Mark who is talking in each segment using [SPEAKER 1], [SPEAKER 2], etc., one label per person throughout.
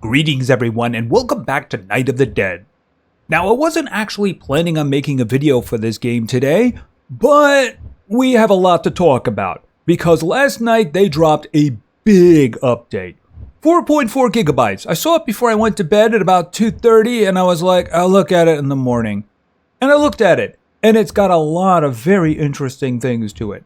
[SPEAKER 1] Greetings everyone and welcome back to Night of the Dead. Now I wasn't actually planning on making a video for this game today, but we have a lot to talk about because last night they dropped a big update. 4.4 gigabytes. I saw it before I went to bed at about 2:30 and I was like, I'll look at it in the morning. And I looked at it and it's got a lot of very interesting things to it.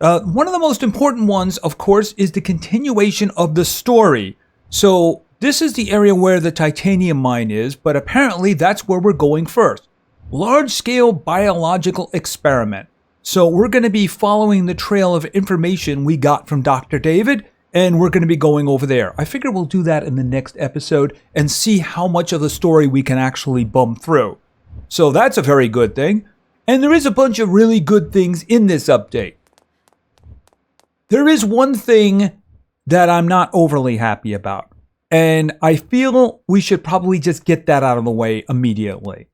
[SPEAKER 1] One of the most important ones, of course, is the continuation of the story. So this is the area where the titanium mine is, but apparently that's where we're going first. Large-scale biological experiment. So we're going to be following the trail of information we got from Dr. David, and we're going to be going over there. I figure we'll do that in the next episode and see how much of the story we can actually bump through. So that's a very good thing. And there is a bunch of really good things in this update. There is one thing that I'm not overly happy about. And I feel we should probably just get that out of the way immediately.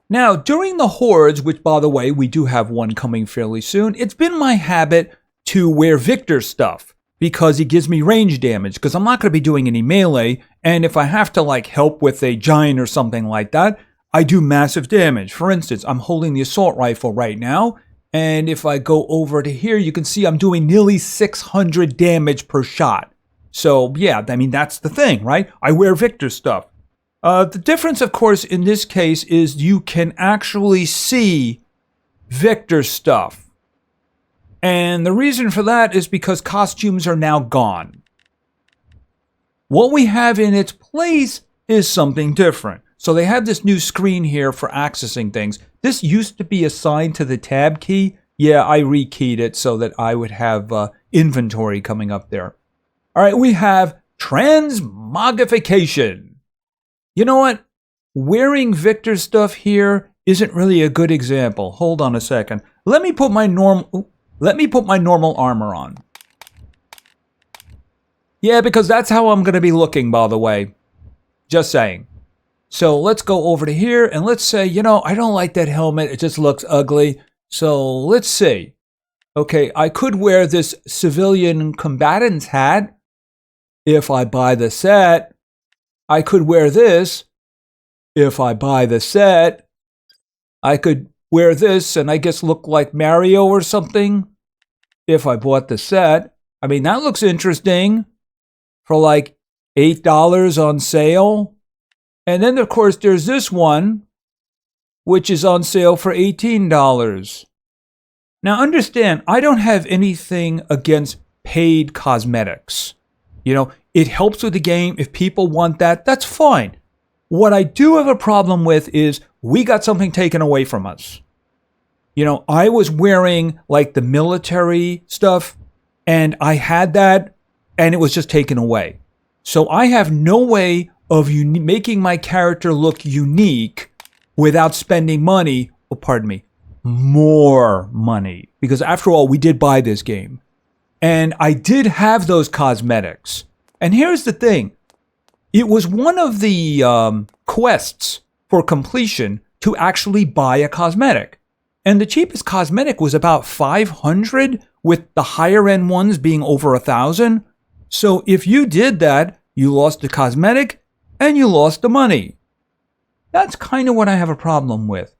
[SPEAKER 1] Now, during the hordes, which by the way, we do have one coming fairly soon, it's been my habit to wear Victor's stuff because he gives me range damage because I'm not going to be doing any melee. And if I have to like help with a giant or something like that, I do massive damage. For instance, I'm holding the assault rifle right now. And if I go over to here, you can see I'm doing nearly 600 damage per shot. So, yeah, I mean, that's the thing, right? I wear Victor's stuff. The difference, of course, in this case is you can actually see Victor's stuff. And the reason for that is because costumes are now gone. What we have in its place is something different. So they have this new screen here for accessing things. This used to be assigned to the tab key. Yeah, I rekeyed it so that I would have inventory coming up there. All right, we have transmogrification. You know what? Wearing Victor's stuff here isn't really a good example. Hold on a second. Let me put my normal armor on. Yeah, because that's how I'm going to be looking, by the way. Just saying. So let's go over to here and let's say, you know, I don't like that helmet. It just looks ugly. So let's see. Okay, I could wear this civilian combatant's hat. If I buy the set, I could wear this. If I buy the set, I could wear this and I guess look like Mario or something. If I bought the set, I mean, that looks interesting for like $8 on sale. And then, of course, there's this one, which is on sale for $18. Now, understand, I don't have anything against paid cosmetics. You know, it helps with the game. If people want that, that's fine. What I do have a problem with is we got something taken away from us. You know, I was wearing like the military stuff and I had that and it was just taken away. So I have no way of making my character look unique without spending money, oh, pardon me, more money. Because after all, we did buy this game. And I did have those cosmetics. And here's the thing. It was one of the quests for completion to actually buy a cosmetic. And the cheapest cosmetic was about 500, with the higher end ones being over 1,000. So if you did that, you lost the cosmetic and you lost the money. That's kind of what I have a problem with.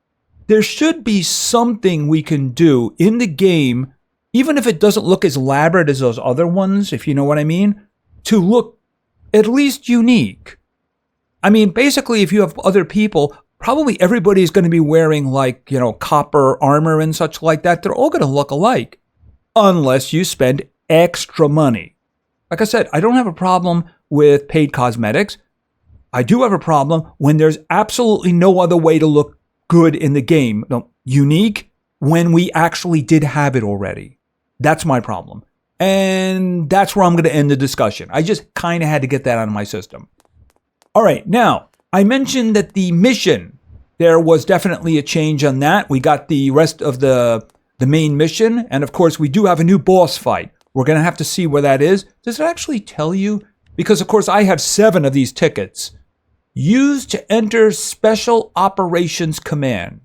[SPEAKER 1] There should be something we can do in the game, even if it doesn't look as elaborate as those other ones, if you know what I mean, to look at least unique. I mean, basically, if you have other people, probably everybody's going to be wearing like, you know, copper armor and such like that. They're all going to look alike, unless you spend extra money. Like I said, I don't have a problem with paid cosmetics. I do have a problem when there's absolutely no other way to look good in the game, unique, when we actually did have it already. That's my problem. And that's where I'm going to end the discussion. I just kind of had to get that out of my system. All right, now, I mentioned that the mission, there was definitely a change on that. We got the rest of the main mission. And of course, we do have a new boss fight. We're going to have to see where that is. Does it actually tell you? Because, of course, I have 7 of these tickets. Used to enter Special Operations Command.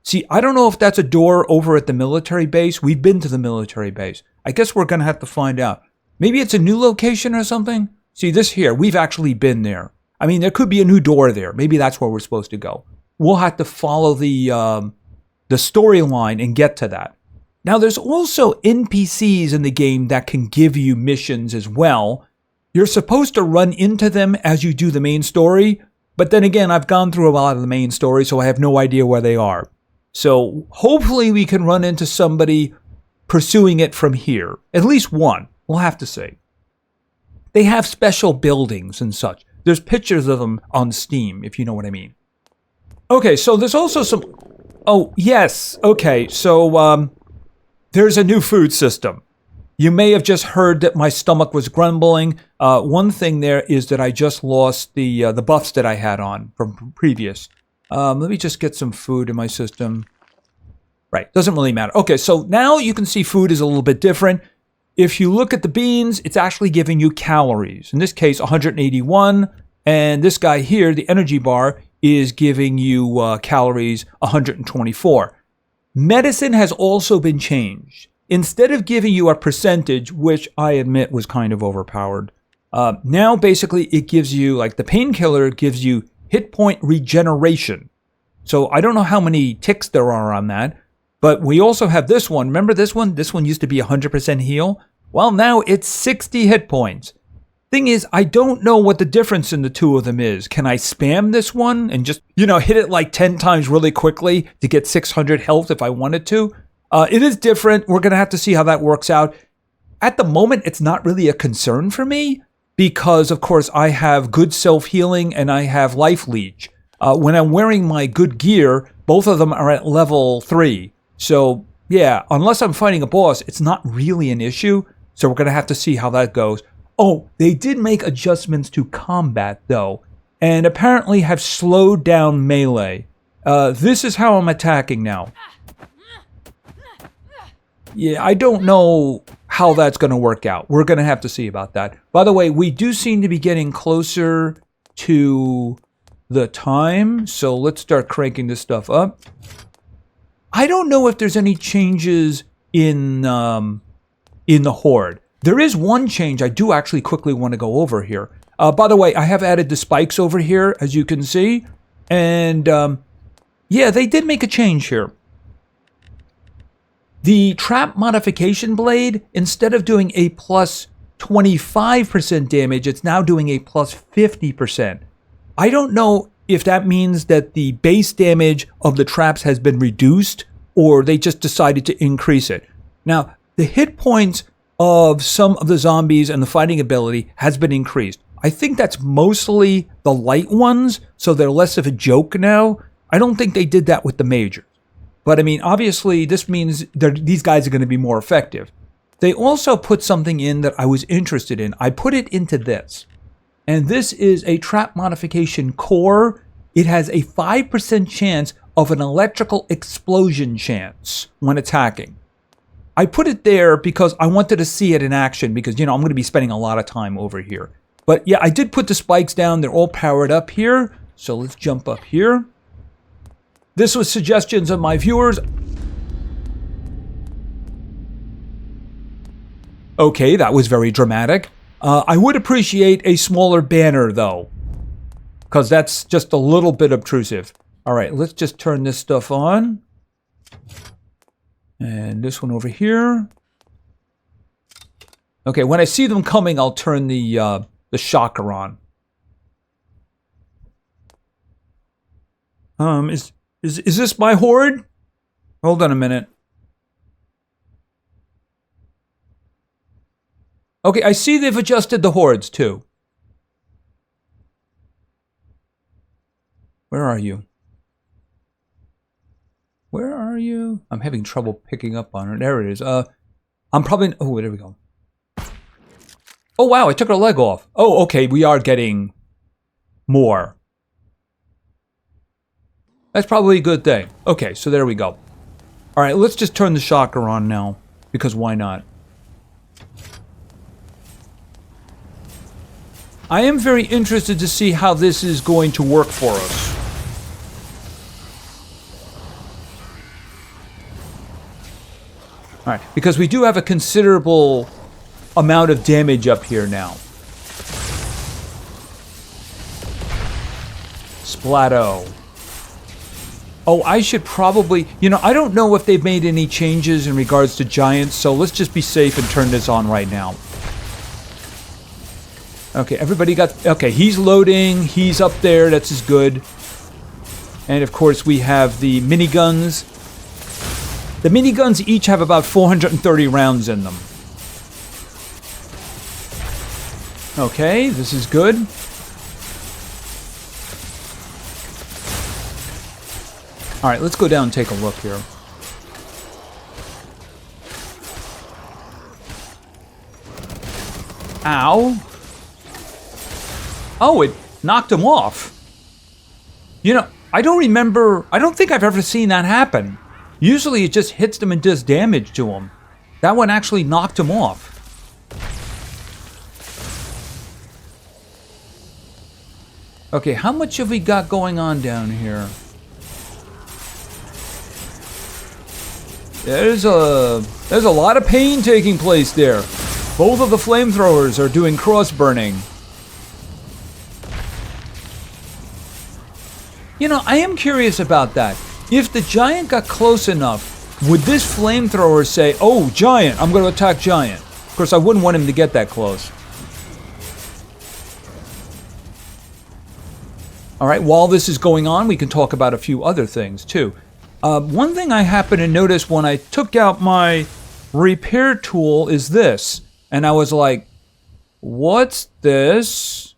[SPEAKER 1] See, I don't know if that's a door over at the military base. We've been to the military base. I guess we're going to have to find out. Maybe it's a new location or something. See this here, we've actually been there. I mean, there could be a new door there. Maybe that's where we're supposed to go. We'll have to follow the storyline and get to that. Now, there's also NPCs in the game that can give you missions as well. You're supposed to run into them as you do the main story, but then again, I've gone through a lot of the main story, so I have no idea where they are. So hopefully we can run into somebody pursuing it from here. At least one, we'll have to see. They have special buildings and such. There's pictures of them on Steam, if you know what I mean. Okay, so there's also some... Oh, yes. Okay, so there's a new food system. You may have just heard that my stomach was grumbling. One thing there is that I just lost the buffs that I had on from previous. Let me just get some food in my system. Right, doesn't really matter. Okay, so now you can see food is a little bit different. If you look at the beans, it's actually giving you calories. In this case, 181. And this guy here, the energy bar, is giving you calories 124. Medicine has also been changed. Instead of giving you a percentage, which I admit was kind of overpowered, now basically it gives you, like the painkiller gives you hit point regeneration. So I don't know how many ticks there are on that, but we also have this one. Remember this one? This one used to be 100% heal. Well, now it's 60 hit points. Thing is, I don't know what the difference in the two of them is. Can I spam this one and just, hit it like 10 times really quickly to get 600 health if I wanted to? It is different. We're going to have to see how that works out. At the moment, it's not really a concern for me because, of course, I have good self-healing and I have life leech. When I'm wearing my good gear, both of them are at level 3. So, yeah, unless I'm fighting a boss, it's not really an issue. So we're going to have to see how that goes. Oh, they did make adjustments to combat, though, and apparently have slowed down melee. This is how I'm attacking now. Yeah, I don't know how that's going to work out. We're going to have to see about that. By the way, we do seem to be getting closer to the time, so let's start cranking this stuff up. I don't know if there's any changes in the Horde. There is one change I do actually quickly want to go over here. By the way, I have added the spikes over here, as you can see. And, yeah, they did make a change here. The trap modification blade, instead of doing a plus 25% damage, it's now doing a plus 50%. I don't know if that means that the base damage of the traps has been reduced or they just decided to increase it. Now, the hit points of some of the zombies and the fighting ability has been increased. I think that's mostly the light ones, so they're less of a joke now. I don't think they did that with the majors. But I mean, obviously, this means these guys are going to be more effective. They also put something in that I was interested in. I put it into this. And this is a trap modification core. It has a 5% chance of an electrical explosion chance when attacking. I put it there because I wanted to see it in action because, I'm going to be spending a lot of time over here. But yeah, I did put the spikes down. They're all powered up here. So let's jump up here. This was suggestions of my viewers. Okay, that was very dramatic. I would appreciate a smaller banner, though, because that's just a little bit obtrusive. All right, let's just turn this stuff on. And this one over here. Okay, when I see them coming, I'll turn the shocker on. Is this my horde? Hold on a minute. Okay, I see they've adjusted the hordes too. Where are you? Where are you? I'm having trouble picking up on it. There it is. I'm probably... Oh, there we go. Oh, wow, I took her leg off. Oh, okay, we are getting more. That's probably a good thing. Okay, so there we go. All right, let's just turn the shocker on now, because why not? I am very interested to see how this is going to work for us. All right, because we do have a considerable amount of damage up here now. Splatto. Oh, I should probably... You know, I don't know if they've made any changes in regards to giants, so let's just be safe and turn this on right now. Okay, everybody got... Okay, he's loading. He's up there. That's as good. And, of course, we have the miniguns. The miniguns each have about 430 rounds in them. Okay, this is good. All right, let's go down and take a look here. Ow. Oh, it knocked him off. You know, I don't think I've ever seen that happen. Usually it just hits them and does damage to them. That one actually knocked him off. Okay, how much have we got going on down here? There's a lot of pain taking place there. Both of the flamethrowers are doing cross burning. You know, I am curious about that. If the giant got close enough, would this flamethrower say, "Oh, giant, I'm going to attack giant"? Of course, I wouldn't want him to get that close. All right, while this is going on, we can talk about a few other things, too. One thing I happened to notice when I took out my repair tool is this. And I was like, what's this?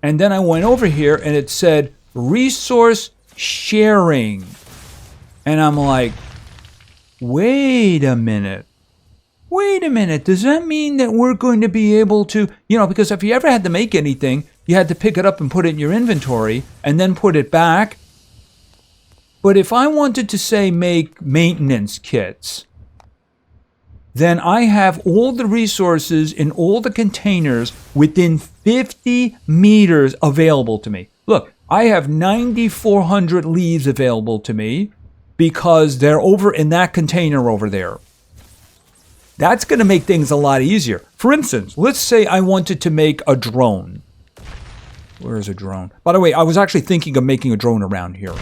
[SPEAKER 1] And then I went over here and it said resource sharing. And I'm like, wait a minute. Wait a minute. Does that mean that we're going to be able to, you know, because if you ever had to make anything, you had to pick it up and put it in your inventory and then put it back. But if I wanted to, say, make maintenance kits, then I have all the resources in all the containers within 50 meters available to me. Look, I have 9,400 leaves available to me because they're over in that container over there. That's going to make things a lot easier. For instance, let's say I wanted to make a drone. Where is a drone? By the way, I was actually thinking of making a drone around here.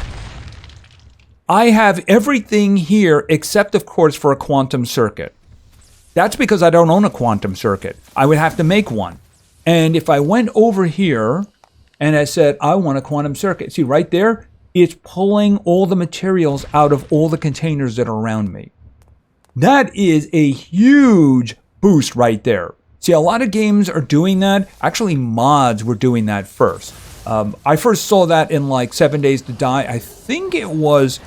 [SPEAKER 1] I have everything here except, of course, for a quantum circuit. That's because I don't own a quantum circuit. I would have to make one. And if I went over here and I said, I want a quantum circuit, see right there, it's pulling all the materials out of all the containers that are around me. That is a huge boost right there. See, a lot of games are doing that. Actually, mods were doing that first. I first saw that in like 7 Days to Die. I think it was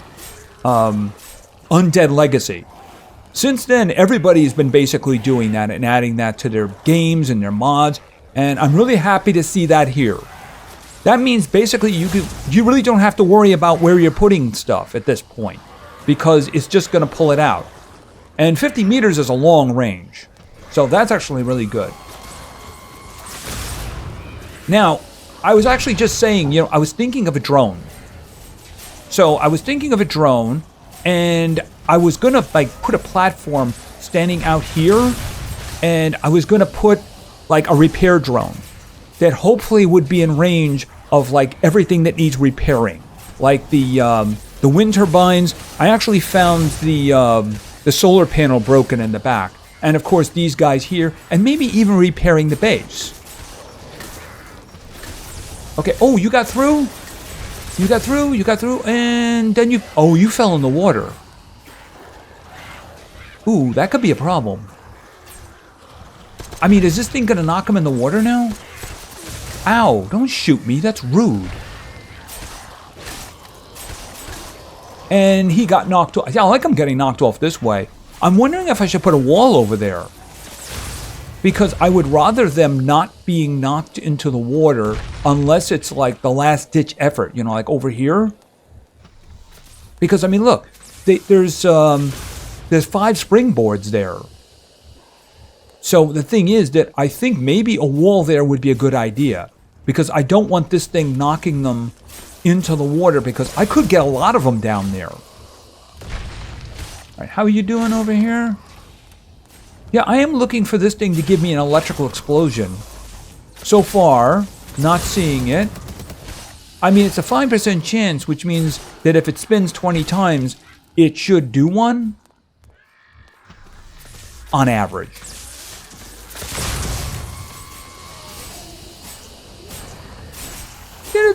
[SPEAKER 1] Undead Legacy. Since then, everybody's been basically doing that and adding that to their games and their mods. And I'm really happy to see that here. That means basically you really don't have to worry about where you're putting stuff at this point, because it's just going to pull it out. And 50 meters is a long range. So that's actually really good. Now, I was actually just saying, I was thinking of a drone. So I was thinking of a drone, and I was going to put a platform standing out here, and I was going to put like a repair drone that hopefully would be in range of like everything that needs repairing. Like the wind turbines. I actually found the solar panel broken in the back. And of course these guys here, and maybe even repairing the base. Okay, oh, you got through? You got through, and then you fell in the water. Ooh, that could be a problem. I mean, is this thing gonna knock him in the water now? Ow, don't shoot me, that's rude. And he got knocked off. Yeah, I like him getting knocked off this way. I'm wondering if I should put a wall over there. Because I would rather them not being knocked into the water unless it's like the last ditch effort, like over here. Because I mean, look, there's 5 springboards there. So the thing is that I think maybe a wall there would be a good idea, because I don't want this thing knocking them into the water, because I could get a lot of them down there. All right, how are you doing over here? Yeah, I am looking for this thing to give me an electrical explosion. So far, not seeing it. I mean, it's a 5% chance, which means that if it spins 20 times, it should do one on average.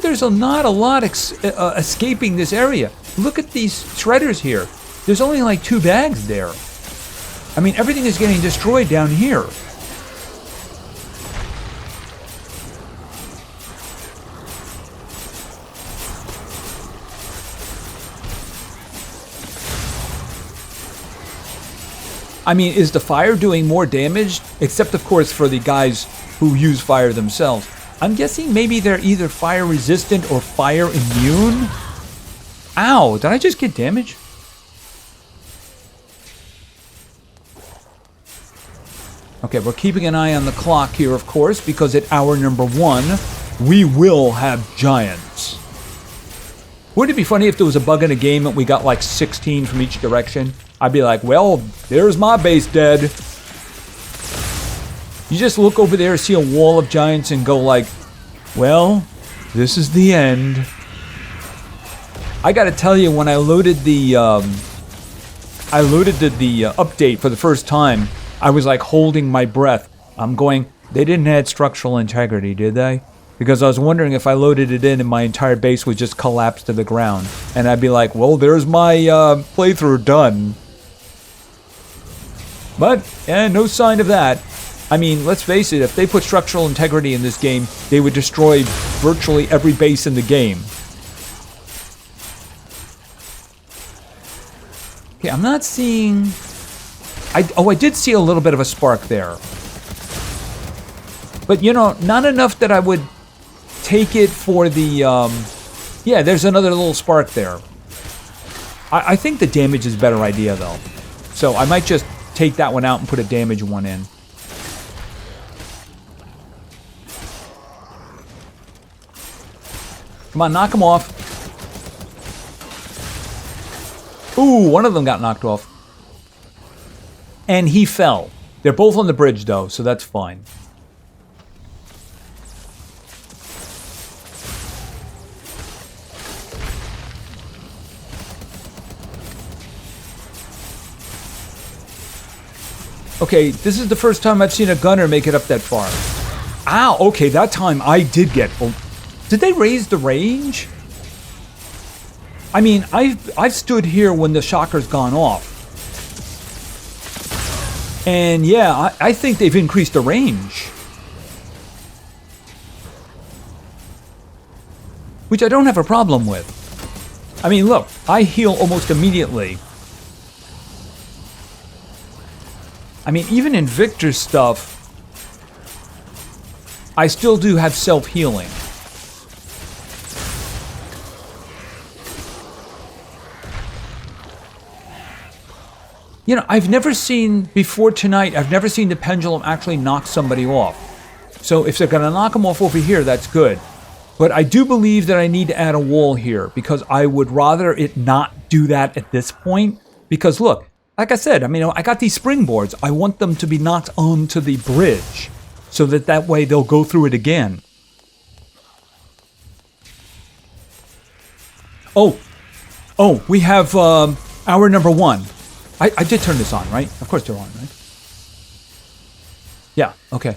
[SPEAKER 1] There's not a lot escaping this area. Look at these shredders here. There's only like 2 bags there. I mean, everything is getting destroyed down here. I mean, is the fire doing more damage? Except, of course, for the guys who use fire themselves. I'm guessing maybe they're either fire resistant or fire immune. Ow, did I just get damage? Okay, we're keeping an eye on the clock here, of course, because at hour number 1, we will have giants. Wouldn't it be funny if there was a bug in a game and we got like 16 from each direction? I'd be like, well, there's my base dead. You just look over there, see a wall of giants, and go like, well, this is the end. I gotta tell you, when I loaded the update for the first time, I was like holding my breath. I'm going, they didn't add structural integrity, did they? Because I was wondering if I loaded it in and my entire base would just collapse to the ground. And I'd be like, well, there's my playthrough done. But, no sign of that. I mean, let's face it, if they put structural integrity in this game, they would destroy virtually every base in the game. Okay, I'm not seeing... I did see a little bit of a spark there. But, you know, not enough that I would take it for the... Yeah, there's another little spark there. I think the damage is a better idea, though. So I might just take that one out and put a damage one in. Come on, knock him off. Ooh, one of them got knocked off. And he fell. They're both on the bridge, though, so that's fine. Okay, this is the first time I've seen a gunner make it up that far. Ow, okay, that time I did get... Oh, did they raise the range? I mean, I've stood here when the shocker's gone off. And yeah, I think they've increased the range. Which I don't have a problem with. I mean, look, I heal almost immediately. I mean, even in Victor's stuff, I still do have self-healing. You know, I've never seen, before tonight, I've never seen the pendulum actually knock somebody off. So if they're going to knock them off over here, that's good. But I do believe that I need to add a wall here, because I would rather it not do that at this point. Because look, like I said, I mean, I got these springboards. I want them to be knocked onto the bridge, so that way they'll go through it again. Oh, we have hour number 1. I did turn this on, right? Of course they're on, right? Yeah, okay.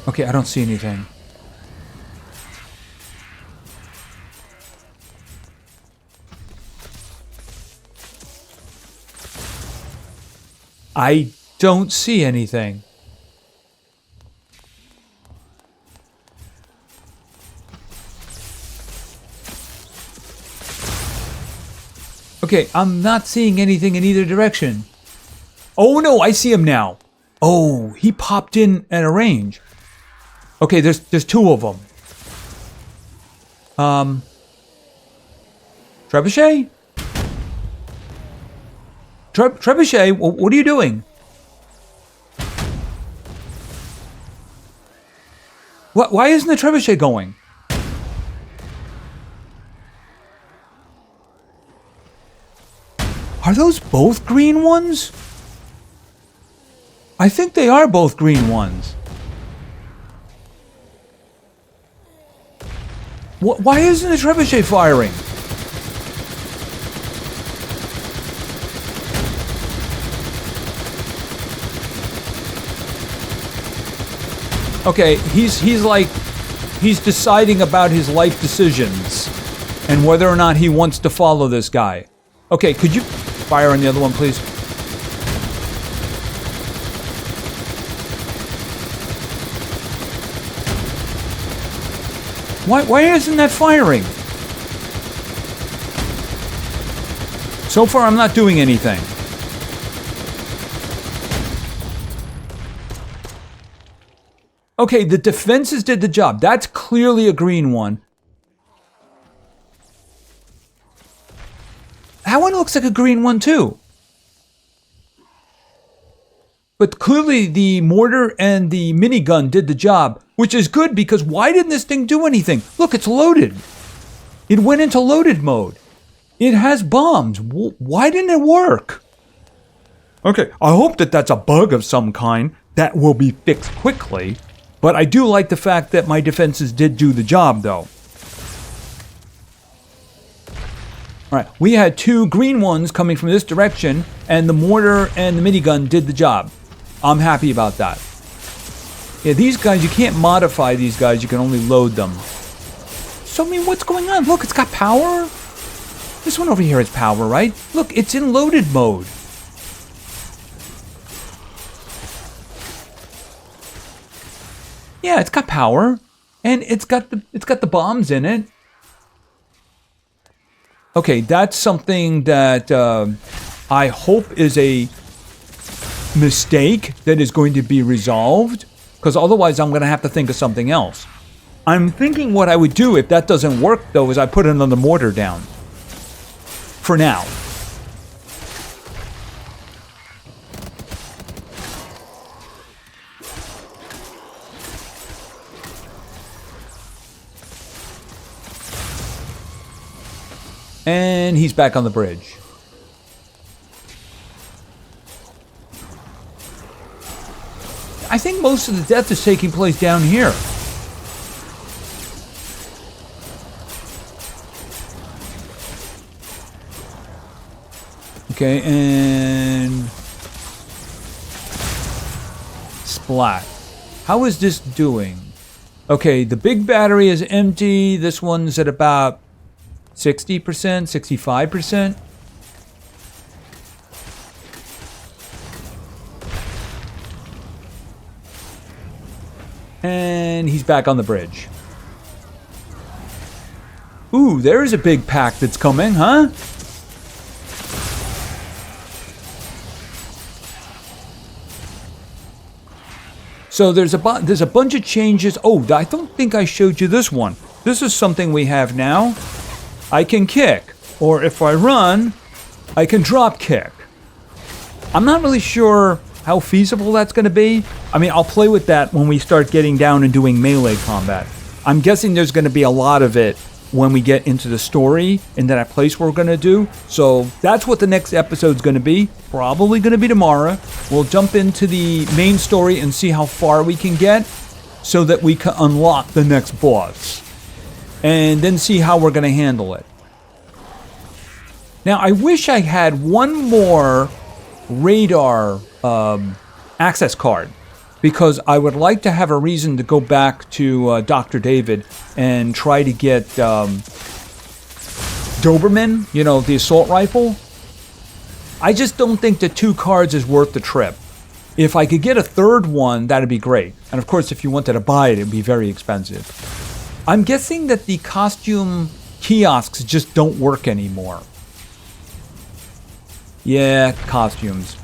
[SPEAKER 1] Okay, I don't see anything. I don't see anything. Okay, I'm not seeing anything in either direction. Oh no, I see him now. Oh, he popped in at a range. Okay, there's 2 of them. Trebuchet? Trebuchet, what are you doing? Why isn't the Trebuchet going? Are those both green ones? I think they are both green ones. Why isn't the trebuchet firing? Okay, he's deciding about his life decisions and whether or not he wants to follow this guy. Okay, could you fire on the other one, please? Why isn't that firing? So far, I'm not doing anything. Okay, the defenses did the job. That's clearly a green one. That one looks like a green one too. But clearly the mortar and the minigun did the job, which is good because why didn't this thing do anything? Look, it's loaded. It went into loaded mode. It has bombs. Why didn't it work? Okay, I hope that that's a bug of some kind that will be fixed quickly. But I do like the fact that my defenses did do the job, though. All right, we had two green ones coming from this direction, and the mortar and the minigun did the job. I'm happy about that. Yeah, these guys, you can't modify these guys. You can only load them. So, I mean, what's going on? Look, it's got power. This one over here has power, right? Look, it's in loaded mode. Yeah, it's got power, and it's got the bombs in it. Okay, that's something that I hope is a mistake that is going to be resolved, because otherwise I'm going to have to think of something else. I'm thinking what I would do if that doesn't work, though, is I put another mortar down. For now. And he's back on the bridge. I think most of the death is taking place down here. Okay, and splat. How is this doing? Okay, the big battery is empty. This one's at about 60%, 65%. And he's back on the bridge. Ooh, there's a big pack that's coming, huh? So there's a bunch of changes. Oh, I don't think I showed you this one. This is something we have now. I can kick, or if I run, I can drop kick. I'm not really sure how feasible that's going to be. I mean, I'll play with that when we start getting down and doing melee combat. I'm guessing there's going to be a lot of it when we get into the story in that place we're going to do. So that's what the next episode's going to be. Probably going to be tomorrow. We'll jump into the main story and see how far we can get so that we can unlock the next boss. And then see how we're going to handle it. Now, I wish I had one more radar access card, because I would like to have a reason to go back to Dr. David and try to get Doberman, you know, the assault rifle. I just don't think the 2 cards is worth the trip. If I could get a third one, that'd be great. And of course, if you wanted to buy it, it'd be very expensive. I'm guessing that the costume kiosks just don't work anymore. Yeah, costumes.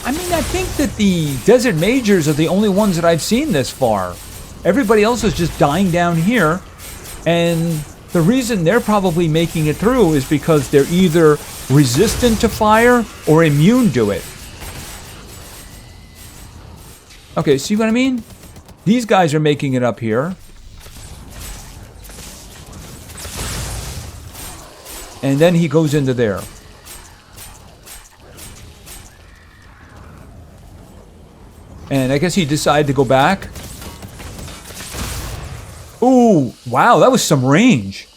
[SPEAKER 1] I mean, I think that the Desert Majors are the only ones that I've seen this far. Everybody else is just dying down here. And the reason they're probably making it through is because they're either resistant to fire or immune to it. Okay, see what I mean? These guys are making it up here. And then he goes into there. And I guess he decided to go back. Ooh, wow, that was some range.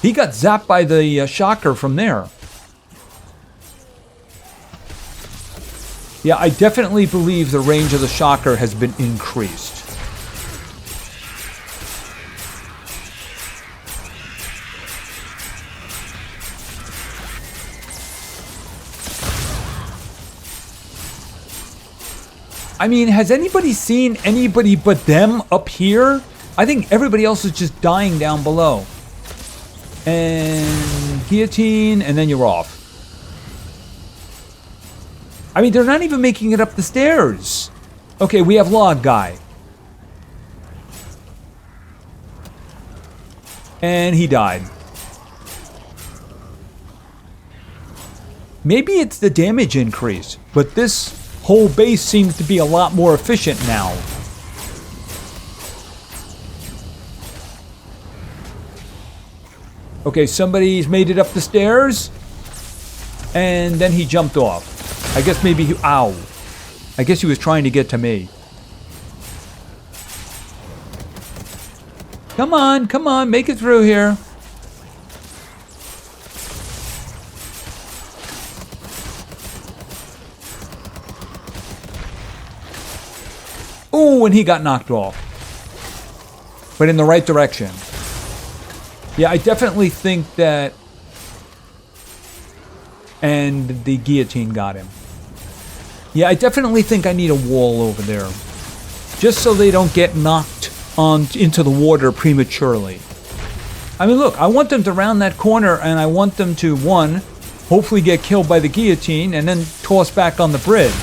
[SPEAKER 1] He got zapped by the shocker from there. Yeah, I definitely believe the range of the shocker has been increased. I mean, has anybody seen anybody but them up here? I think everybody else is just dying down below. And guillotine, and then you're off. I mean, they're not even making it up the stairs. Okay, we have log guy. And he died. Maybe it's the damage increase, but this whole base seems to be a lot more efficient now. Okay, somebody's made it up the stairs. And then he jumped off. I guess maybe he... Ow. I guess he was trying to get to me. Come on, make it through here. Ooh, and he got knocked off. But in the right direction. Yeah, I definitely think that... And the guillotine got him. Yeah, I definitely think I need a wall over there. Just so they don't get knocked into the water prematurely. I mean, look, I want them to round that corner, and I want them to, one, hopefully get killed by the guillotine, and then toss back on the bridge.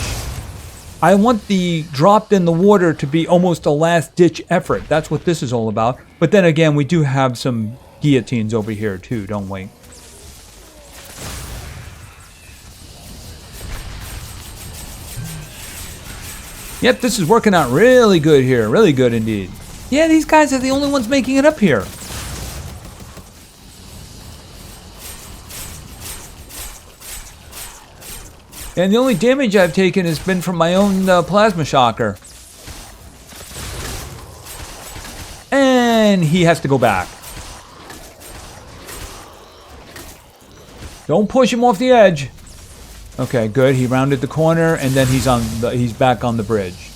[SPEAKER 1] I want the dropped in the water to be almost a last-ditch effort. That's what this is all about. But then again, we do have some guillotines over here, too, don't we? Yep, this is working out really good here. Really good indeed. Yeah, these guys are the only ones making it up here. And the only damage I've taken has been from my own plasma shocker. And he has to go back. Don't push him off the edge. Okay, good. He rounded the corner, and then he's back on the bridge.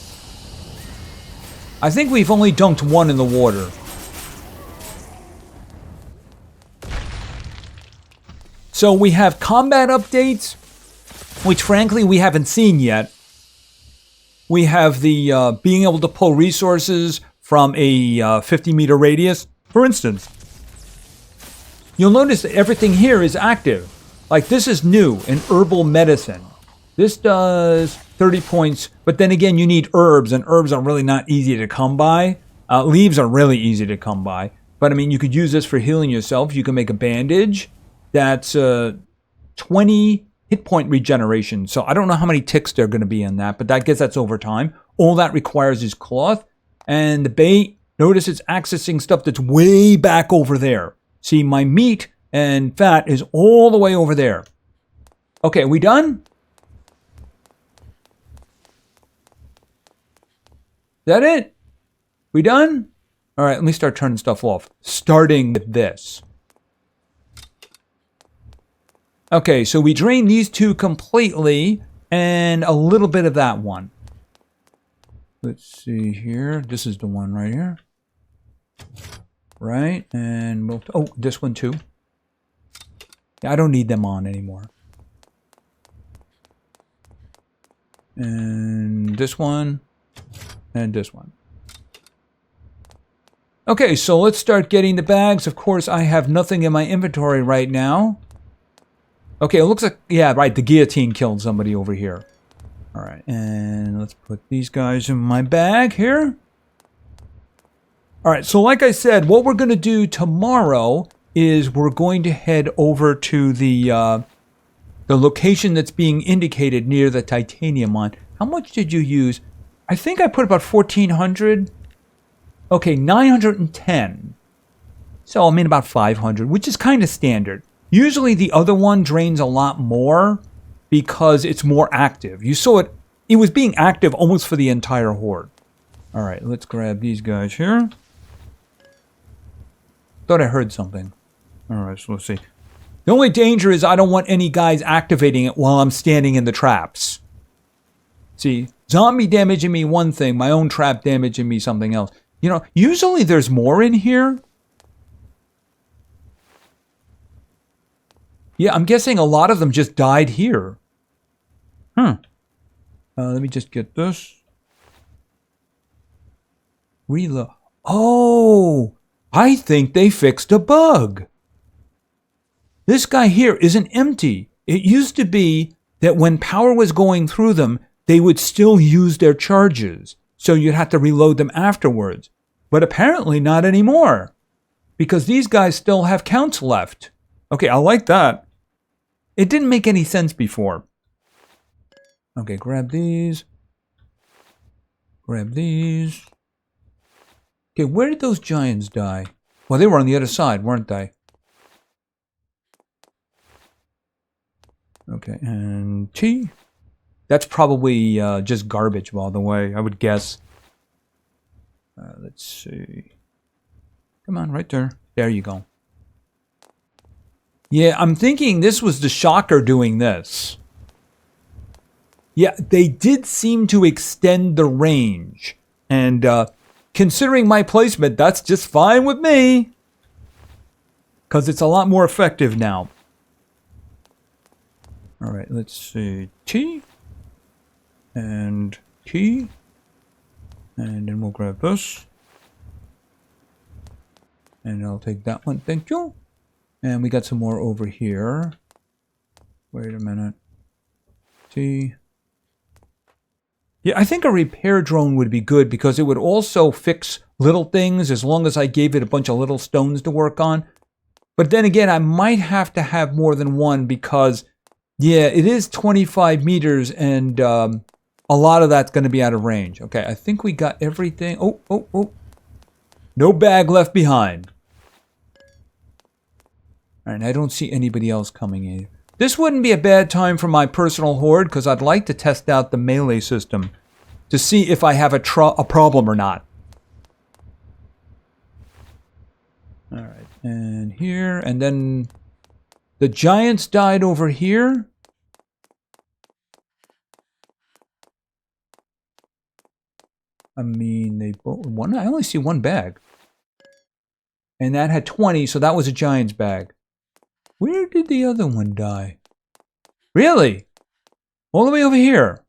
[SPEAKER 1] I think we've only dunked one in the water. So we have combat updates, which frankly we haven't seen yet. We have the being able to pull resources from a 50-meter radius. For instance, you'll notice that everything here is active. Like, this is new, in herbal medicine. This does 30 points, but then again, you need herbs, and herbs are really not easy to come by. Leaves are really easy to come by. But, I mean, you could use this for healing yourself. You can make a bandage. That's 20 hit point regeneration. So, I don't know how many ticks there are going to be in that, but I guess that's over time. All that requires is cloth. And the bait, notice it's accessing stuff that's way back over there. See, my meat and fat is all the way over there. Okay, we done? Is that it? We done? All right, let me start turning stuff off. Starting with this. Okay, so we drained these two completely and a little bit of that one. Let's see here. This is the one right here. Right, and we'll... Oh, this one too. I don't need them on anymore. And this one. And this one. Okay, so let's start getting the bags. Of course, I have nothing in my inventory right now. Okay, it looks like... Yeah, right, the guillotine killed somebody over here. Alright, and let's put these guys in my bag here. Alright, so like I said, what we're going to do tomorrow is we're going to head over to the location that's being indicated near the titanium mine. How much did you use? I think I put about 1,400. Okay, 910. So I mean about 500, which is kind of standard. Usually the other one drains a lot more because it's more active. You saw it. It was being active almost for the entire horde. All right, let's grab these guys here. Thought I heard something. All right, so let's see. The only danger is I don't want any guys activating it while I'm standing in the traps. See, zombie damaging me one thing, my own trap damaging me something else. You know, usually there's more in here. Yeah, I'm guessing a lot of them just died here. Let me just get this. Reload. Oh, I think they fixed a bug. This guy here isn't empty. It used to be that when power was going through them, they would still use their charges. So you'd have to reload them afterwards. But apparently not anymore. Because these guys still have counts left. Okay, I like that. It didn't make any sense before. Okay, grab these. Grab these. Okay, where did those giants die? Well, they were on the other side, weren't they? Okay, and T. That's probably just garbage, by the way, I would guess. Let's see. Come on, right there. There you go. Yeah, I'm thinking this was the shocker doing this. Yeah, they did seem to extend the range. And considering my placement, that's just fine with me. Because it's a lot more effective now. All right, let's see. T. And T. And then we'll grab this. And I'll take that one, thank you. And we got some more over here. Wait a minute. T. Yeah, I think a repair drone would be good because it would also fix little things as long as I gave it a bunch of little stones to work on. But then again, I might have to have more than one because, yeah, it is 25 meters and a lot of that's going to be out of range. Okay, I think we got everything. Oh. No bag left behind. All right, I don't see anybody else coming in. This wouldn't be a bad time for my personal horde because I'd like to test out the melee system to see if I have a problem or not. All right, and here, and then the giants died over here. I mean, they both, I only see one bag. And that had 20, so that was a giant's bag. Where did the other one die? Really? All the way over here.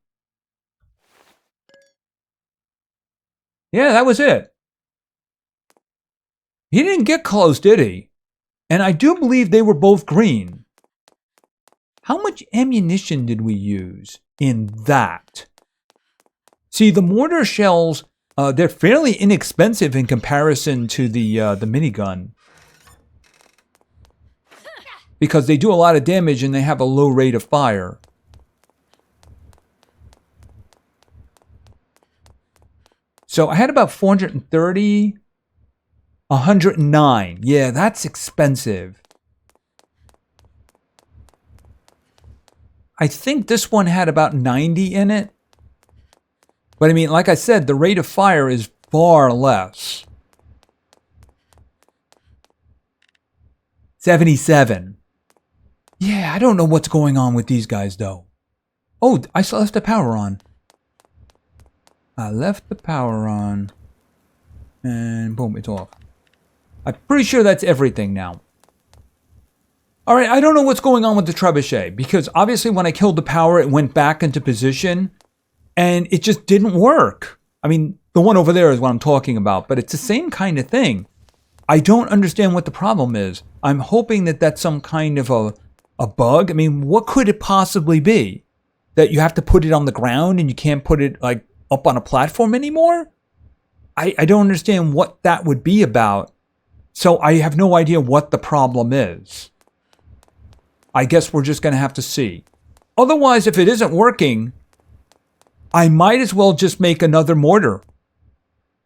[SPEAKER 1] Yeah, that was it. He didn't get close, did he? And I do believe they were both green. How much ammunition did we use in that? See, the mortar shells, they're fairly inexpensive in comparison to the minigun. Because they do a lot of damage and they have a low rate of fire. So I had about 430, 109. Yeah, that's expensive. I think this one had about 90 in it. But I mean, like I said, the rate of fire is far less. 77. Yeah, I don't know what's going on with these guys, though. Oh, I still left the power on. I left the power on. And boom, it's off. I'm pretty sure that's everything now. Alright, I don't know what's going on with the trebuchet. Because obviously when I killed the power, it went back into position. And it just didn't work. I mean, the one over there is what I'm talking about. But it's the same kind of thing. I don't understand what the problem is. I'm hoping that that's some kind of a bug. I mean, what could it possibly be? That you have to put it on the ground and you can't put it like up on a platform anymore? I don't understand what that would be about. So I have no idea what the problem is. I guess we're just going to have to see. Otherwise, if it isn't working, I might as well just make another mortar.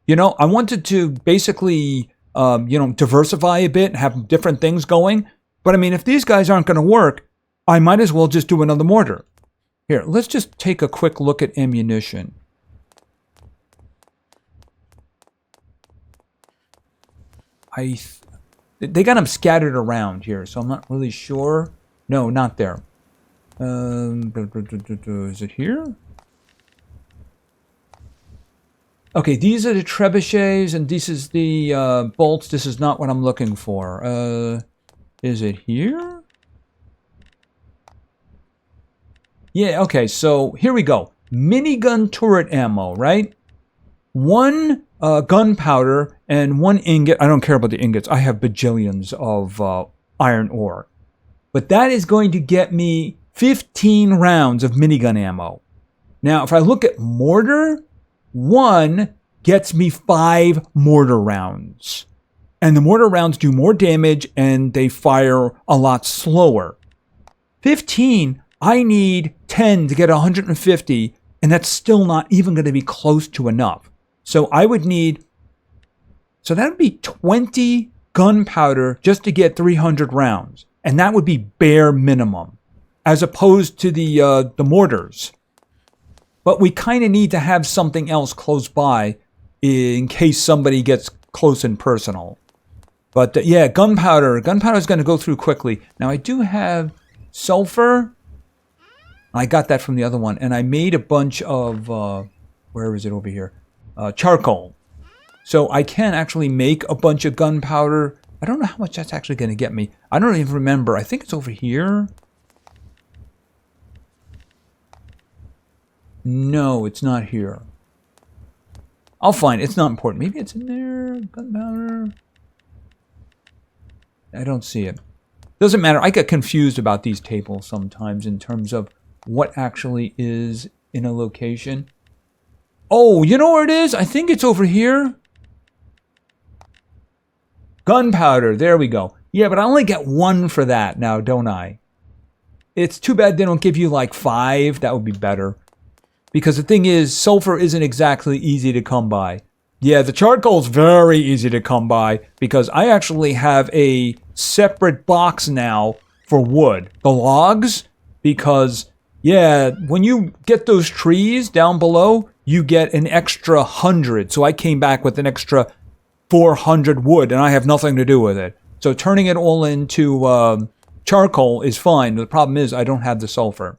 [SPEAKER 1] You know, I wanted to basically, diversify a bit, have different things going. But I mean, if these guys aren't going to work, I might as well just do another mortar. Here, let's just take a quick look at ammunition. They got them scattered around here, so I'm not really sure. No, not there. Is it here? Okay, these are the trebuchets, and this is the bolts. This is not what I'm looking for. Is it here? Yeah, okay, so here we go. Minigun turret ammo, right? 1 gunpowder and 1 ingot. I don't care about the ingots. I have bajillions of iron ore. But that is going to get me 15 rounds of minigun ammo. Now, if I look at mortar, 1 gets me 5 mortar rounds. And the mortar rounds do more damage and they fire a lot slower. 15, I need 10 to get 150, and that's still not even going to be close to enough. So I would need, so that would be 20 gunpowder just to get 300 rounds. And that would be bare minimum, as opposed to the mortars. But we kind of need to have something else close by in case somebody gets close and personal. But yeah, gunpowder. Gunpowder is going to go through quickly. Now I do have sulfur. I got that from the other one. And I made a bunch of, where is it over here? Charcoal. So I can actually make a bunch of gunpowder. I don't know how much that's actually going to get me. I don't even remember. I think it's over here. No, it's not here. I'll find it. It's not important. Maybe it's in there. Gunpowder. I don't see it. Doesn't matter. I get confused about these tables sometimes in terms of what actually is in a location. Oh, you know where it is? I think it's over here. Gunpowder. There we go. Yeah, but I only get 1 for that now, don't I? It's too bad they don't give you like 5. That would be better. Because the thing is, sulfur isn't exactly easy to come by. Yeah, the charcoal's very easy to come by because I actually have a separate box now for wood. The logs, because, yeah, when you get those trees down below, you get an extra 100. So I came back with an extra 400 wood, and I have nothing to do with it. So turning it all into charcoal is fine. The problem is I don't have the sulfur.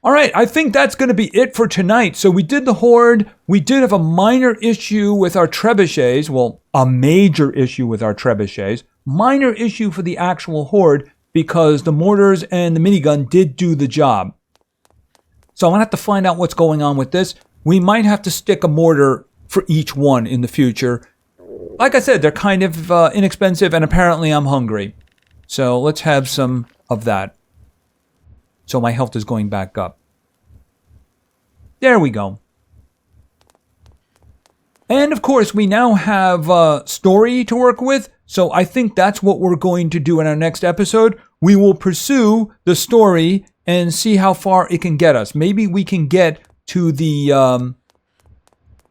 [SPEAKER 1] All right, I think that's going to be it for tonight. So we did the horde. We did have a minor issue with our trebuchets. Well, a major issue with our trebuchets. Minor issue for the actual horde because the mortars and the minigun did do the job. So I'm going to have to find out what's going on with this. We might have to stick a mortar for each one in the future. Like I said, they're kind of inexpensive, and apparently I'm hungry. So let's have some of that. So my health is going back up. There we go. And of course, we now have story to work with. So I think that's what we're going to do in our next episode. We will pursue the story and see how far it can get us. Maybe we can get to the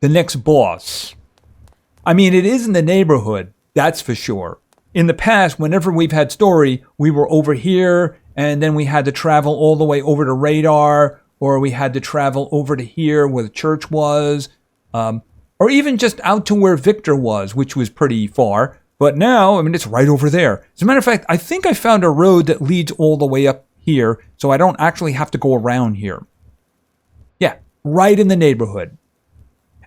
[SPEAKER 1] next boss. I mean, it is in the neighborhood. That's for sure. In the past, whenever we've had story, we were over here, and then we had to travel all the way over to Radar, or we had to travel over to here where the church was, or even just out to where Victor was, which was pretty far. But now, I mean, it's right over there. As a matter of fact, I think I found a road that leads all the way up here, so I don't actually have to go around here. Yeah, right in the neighborhood.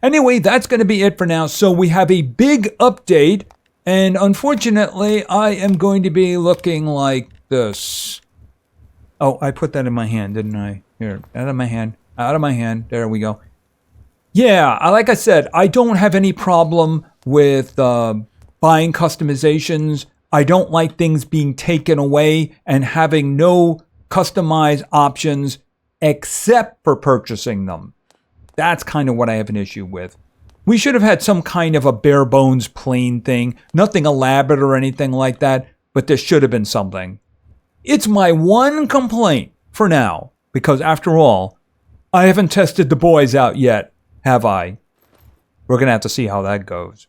[SPEAKER 1] Anyway, that's going to be it for now. So we have a big update, and unfortunately, I am going to be looking like this. Oh, I put that in my hand, didn't I? Here, out of my hand, out of my hand. There we go. Yeah, like I said, I don't have any problem with buying customizations. I don't like things being taken away and having no customized options except for purchasing them. That's kind of what I have an issue with. We should have had some kind of a bare bones plain thing. Nothing elaborate or anything like that, but there should have been something. It's my one complaint for now, because after all, I haven't tested the boys out yet, have I? We're going to have to see how that goes.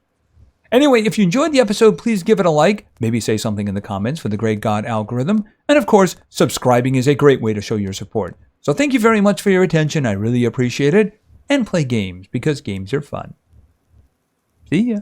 [SPEAKER 1] Anyway, if you enjoyed the episode, please give it a like. Maybe say something in the comments for the great God algorithm. And of course, subscribing is a great way to show your support. So thank you very much for your attention. I really appreciate it. And play games because games are fun. See ya.